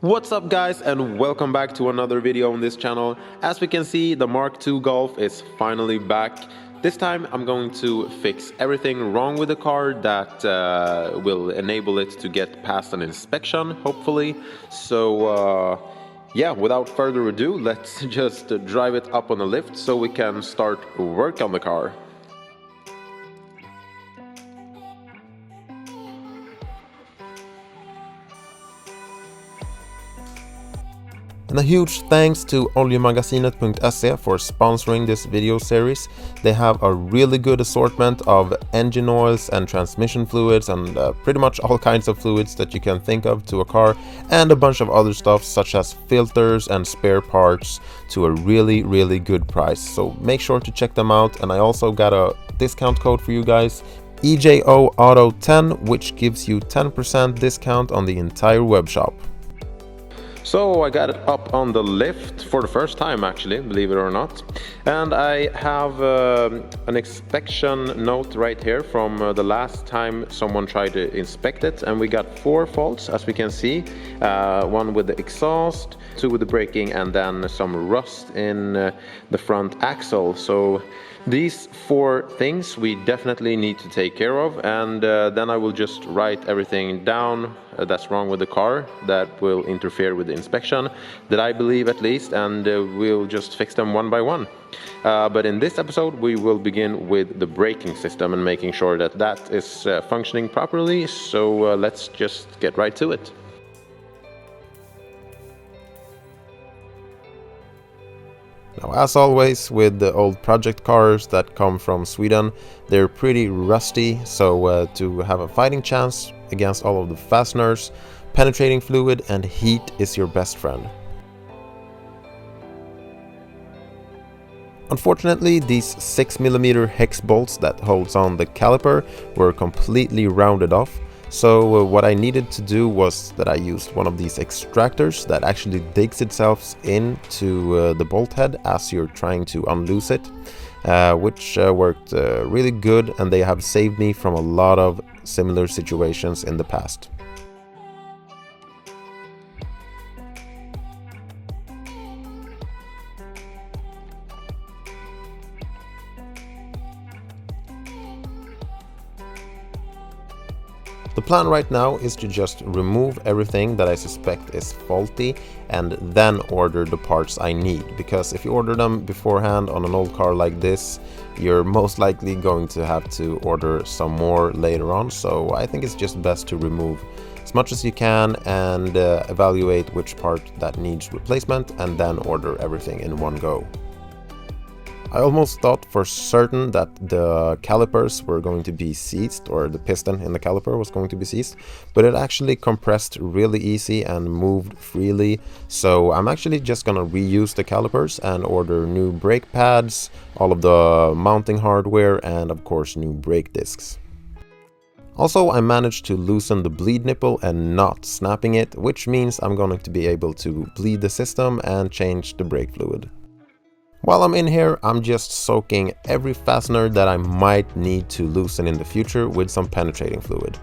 What's up guys, and welcome back to another video on this channel. As we can see, the Mark II Golf is finally back. This time I'm going to fix everything wrong with the car that will enable it to get past an inspection, hopefully. So yeah, without further ado, let's just drive it up on the lift so we can start work on the car. And a huge thanks to oljemagasinet.se for sponsoring this video series. They have a really good assortment of engine oils and transmission fluids and pretty much all kinds of fluids that you can think of to a car, and a bunch of other stuff such as filters and spare parts to a really good price. So make sure to check them out, and I also got a discount code for you guys, ejoauto10, which gives you 10% discount on the entire web shop. So I got it up on the lift for the first time, actually, believe it or not. And I have an inspection note right here from the last time someone tried to inspect it, and we got 4 faults, as we can see. One with the exhaust, 2 with the braking, and then some rust in the front axle. So these 4 things we definitely need to take care of, and then I will just write everything down that's wrong with the car that will interfere with the inspection, that I believe at least, and we'll just fix them one by one. But in this episode we will begin with the braking system and making sure that that is functioning properly, so let's just get right to it. Now, as always with the old project cars that come from Sweden, they're pretty rusty, so to have a fighting chance against all of the fasteners, penetrating fluid and heat is your best friend. Unfortunately, these 6mm hex bolts that holds on the caliper were completely rounded off. So what I needed to do was that I used one of these extractors that actually digs itself into the bolt head as you're trying to unloose it, which worked really good, and they have saved me from a lot of similar situations in the past. The plan right now is to just remove everything that I suspect is faulty and then order the parts I need, because if you order them beforehand on an old car like this, you're most likely going to have to order some more later on. So I think it's just best to remove as much as you can and evaluate which part that needs replacement, and then order everything in one go. I almost thought for certain that the calipers were going to be seized, or the piston in the caliper was going to be seized, but it actually compressed really easy and moved freely. So I'm actually just gonna reuse the calipers and order new brake pads, all of the mounting hardware, and of course new brake discs. Also, I managed to loosen the bleed nipple and not snapping it, which means I'm going to be able to bleed the system and change the brake fluid. While I'm in here, I'm just soaking every fastener that I might need to loosen in the future with some penetrating fluid.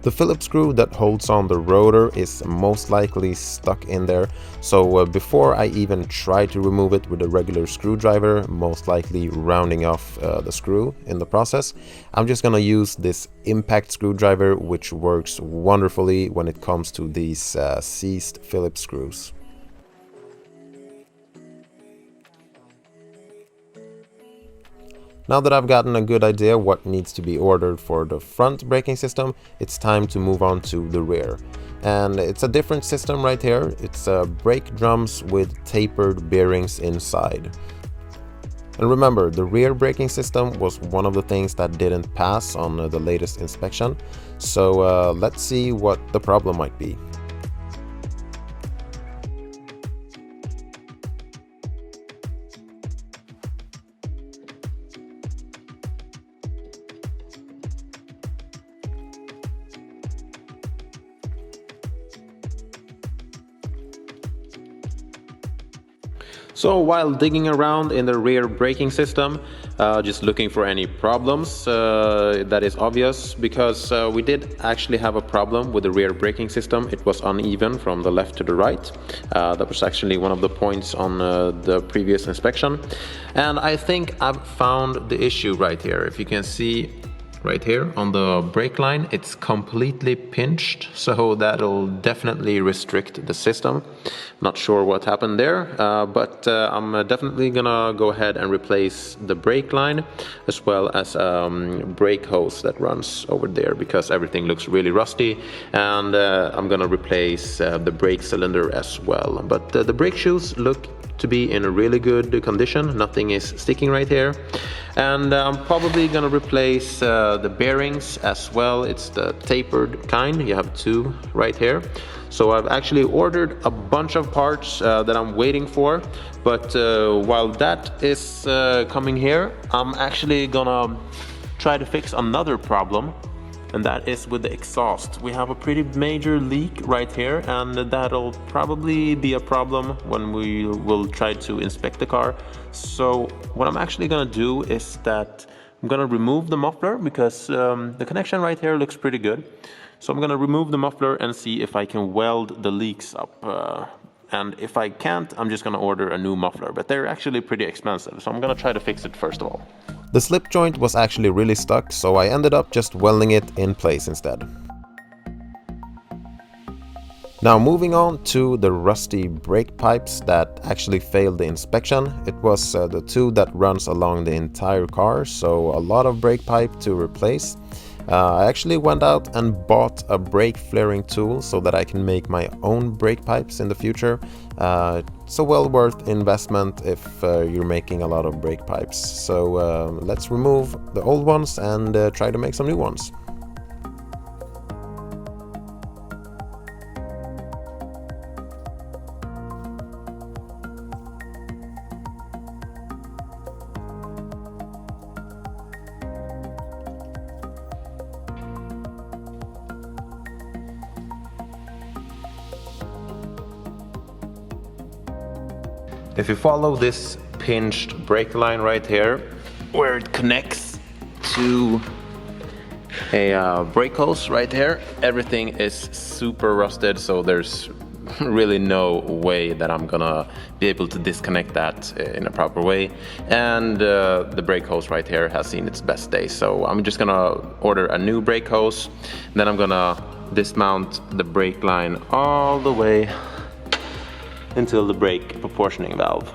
The Phillips screw that holds on the rotor is most likely stuck in there, so before I even try to remove it with a regular screwdriver, most likely rounding off the screw in the process, I'm just gonna use this impact screwdriver, which works wonderfully when it comes to these seized Phillips screws. Now that I've gotten a good idea what needs to be ordered for the front braking system, it's time to move on to the rear. And it's a different system right here. It's brake drums with tapered bearings inside. And remember, the rear braking system was one of the things that didn't pass on the latest inspection. So let's see what the problem might be. So while digging around in the rear braking system, just looking for any problems. That is obvious because we did actually have a problem with the rear braking system. It was uneven from the left to the right. That was actually one of the points on the previous inspection. And I think I've found the issue right here. If you can see right here on the brake line, it's completely pinched, so that'll definitely restrict the system. Not sure what happened there, but I'm definitely gonna go ahead and replace the brake line as well as brake hose that runs over there, because everything looks really rusty. And I'm gonna replace the brake cylinder as well. But the brake shoes look to be in a really good condition. Nothing is sticking right here. And I'm probably gonna replace the bearings as well. It's the tapered kind. You have two right here. So I've actually ordered a bunch of parts that I'm waiting for. But while that is coming here, I'm actually gonna try to fix another problem. And that is with the exhaust. We have a pretty major leak right here, and that'll probably be a problem when we will try to inspect the car. So what I'm actually gonna do is that I'm gonna remove the muffler, because the connection right here looks pretty good. So I'm gonna remove the muffler and see if I can weld the leaks up. And if I can't, I'm just gonna order a new muffler, but they're actually pretty expensive. So I'm gonna try to fix it first of all. The slip joint was actually really stuck, so I ended up just welding it in place instead. Now moving on to the rusty brake pipes that actually failed the inspection. It was the two that runs along the entire car, so a lot of brake pipe to replace. I actually went out and bought a brake flaring tool so that I can make my own brake pipes in the future. It's a well worth investment if you're making a lot of brake pipes. So let's remove the old ones and try to make some new ones. If you follow this pinched brake line right here, where it connects to a brake hose right here, everything is super rusted, so there's really no way that I'm gonna be able to disconnect that in a proper way. And the brake hose right here has seen its best days, so I'm just gonna order a new brake hose. Then I'm gonna dismount the brake line all the way until the brake proportioning valve,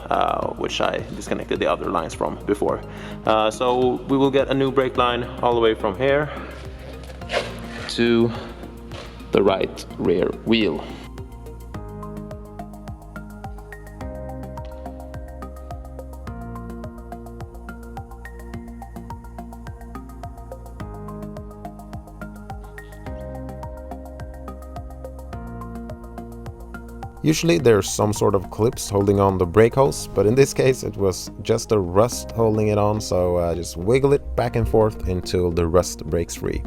which I disconnected the other lines from before. So we will get a new brake line all the way from here to the right rear wheel. Usually there's some sort of clips holding on the brake hose, but in this case it was just a rust holding it on, so I just wiggle it back and forth until the rust breaks free.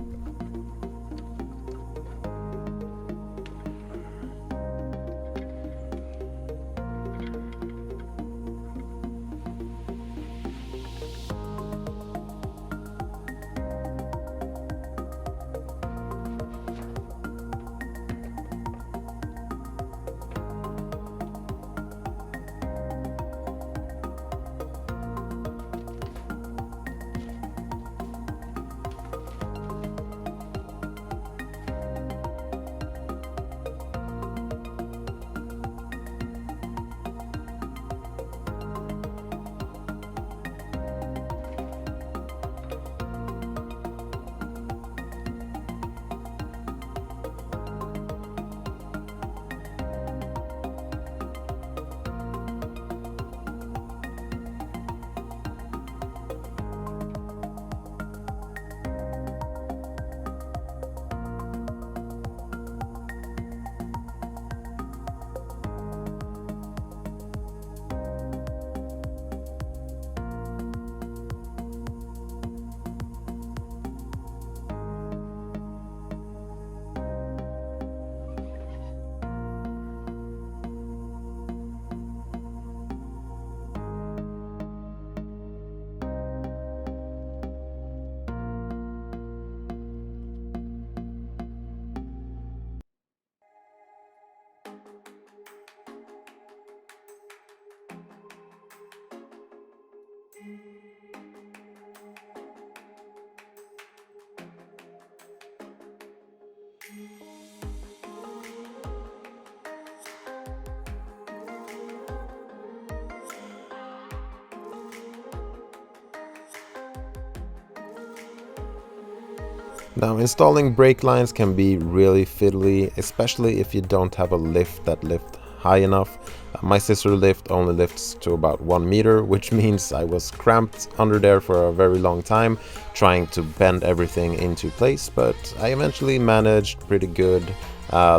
Now, installing brake lines can be really fiddly, especially if you don't have a lift that lifts high enough. My scissor lift only lifts to about 1 meter, which means I was cramped under there for a very long time, trying to bend everything into place, but I eventually managed pretty good.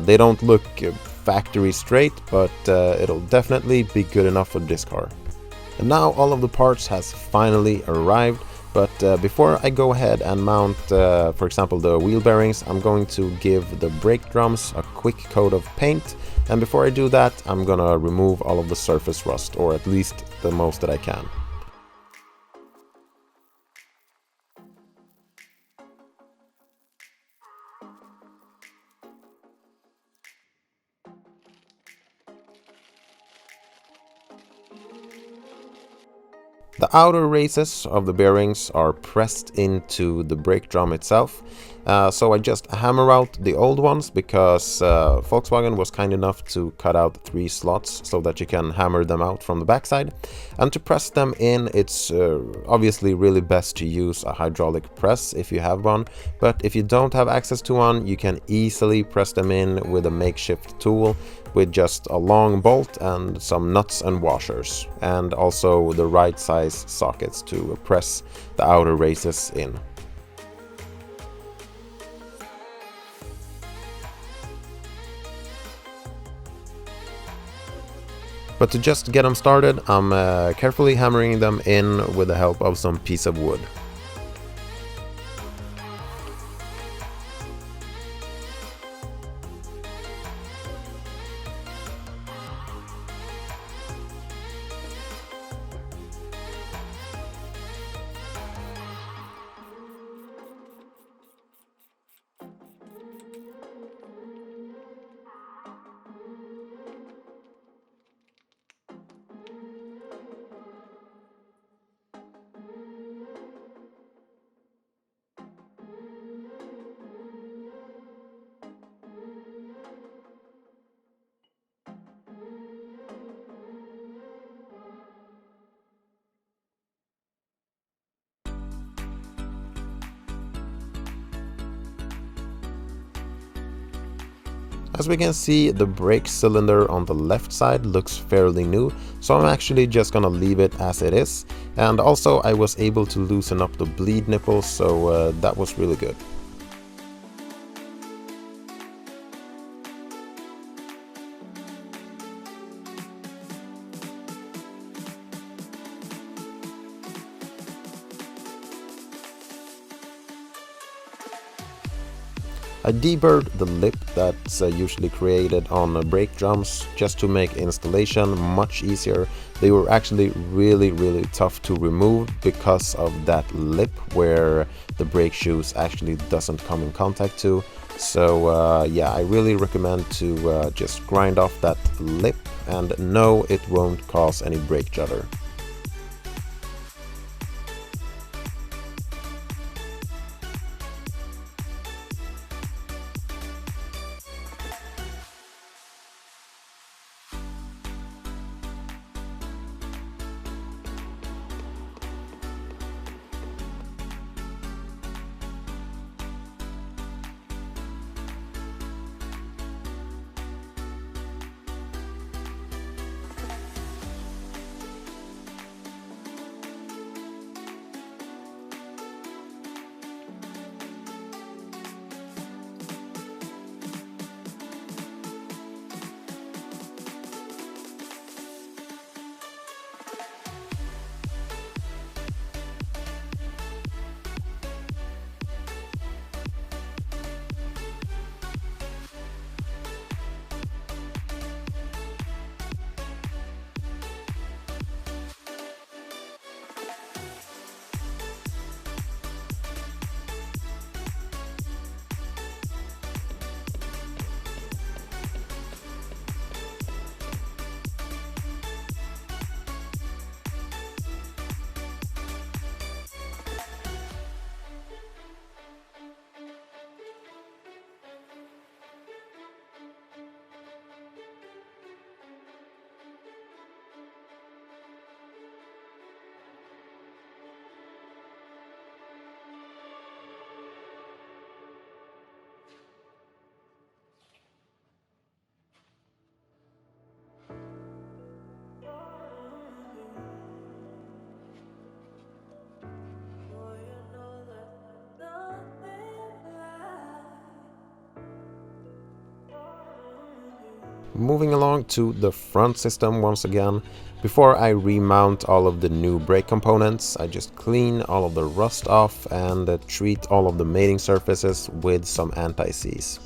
They don't look factory straight, but it'll definitely be good enough for this car. And now all of the parts has finally arrived. But before I go ahead and mount, for example, the wheel bearings, I'm going to give the brake drums a quick coat of paint. And before I do that, I'm gonna remove all of the surface rust, or at least the most that I can. The outer races of the bearings are pressed into the brake drum itself, so I just hammer out the old ones because Volkswagen was kind enough to cut out 3 slots so that you can hammer them out from the backside. And to press them in, it's obviously really best to use a hydraulic press if you have one, but if you don't have access to one, you can easily press them in with a makeshift tool with just a long bolt and some nuts and washers, and also the right size sockets to press the outer races in. But to just get them started, I'm carefully hammering them in with the help of some piece of wood. As we can see, the brake cylinder on the left side looks fairly new, so I'm actually just gonna leave it as it is. And also I was able to loosen up the bleed nipples, so that was really good. I deburred the lip that's usually created on brake drums just to make installation much easier. They were actually really tough to remove because of that lip where the brake shoes actually doesn't come in contact to. So yeah, I really recommend to just grind off that lip, and no, it won't cause any brake judder. Moving along to the front system once again. Before I remount all of the new brake components, I just clean all of the rust off and treat all of the mating surfaces with some anti-seize.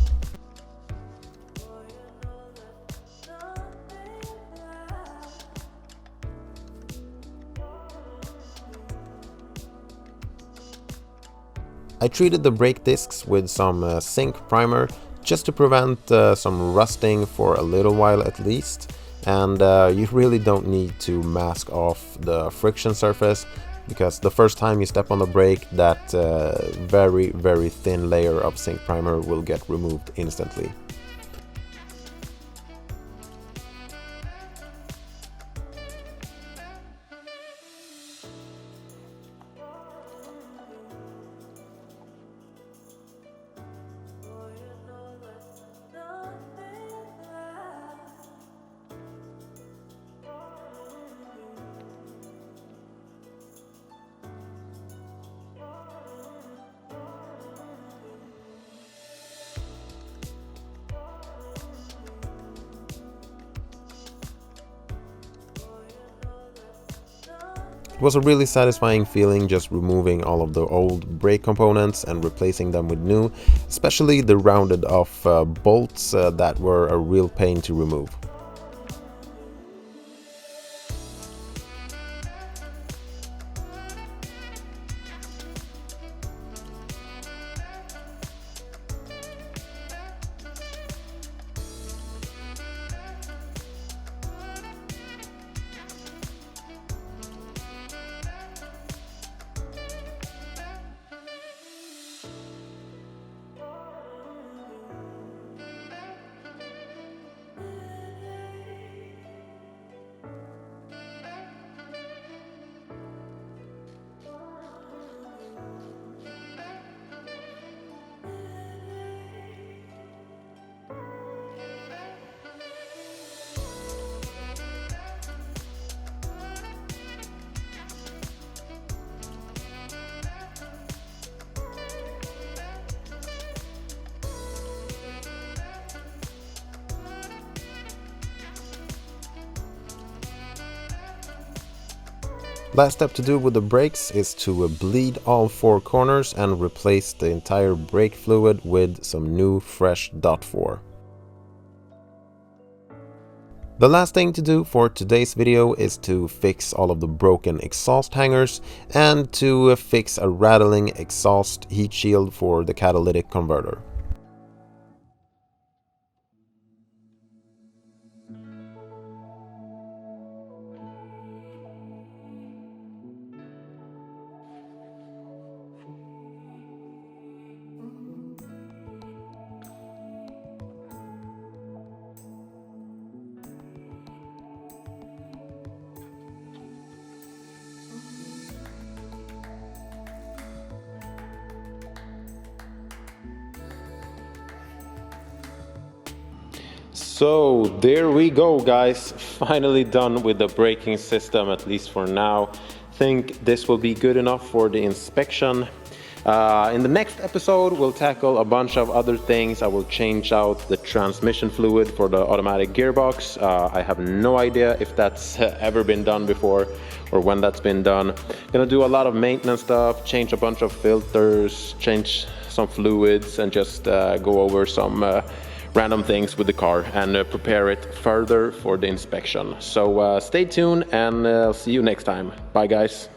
I treated the brake discs with some zinc primer just to prevent some rusting for a little while at least. And you really don't need to mask off the friction surface, because the first time you step on the brake, that very thin layer of zinc primer will get removed instantly. It was a really satisfying feeling just removing all of the old brake components and replacing them with new, especially the rounded off bolts that were a real pain to remove. Last step to do with the brakes is to bleed all four corners and replace the entire brake fluid with some new fresh .4. The last thing to do for today's video is to fix all of the broken exhaust hangers and to fix a rattling exhaust heat shield for the catalytic converter. So there we go, guys, finally done with the braking system, at least for now. Think this will be good enough for the inspection. In the next episode we'll tackle a bunch of other things. I will change out the transmission fluid for the automatic gearbox. I have no idea if that's ever been done before or when that's been done. Gonna do a lot of maintenance stuff, change a bunch of filters, change some fluids, and just go over some random things with the car and prepare it further for the inspection. So stay tuned, and I'll see you next time. Bye, guys.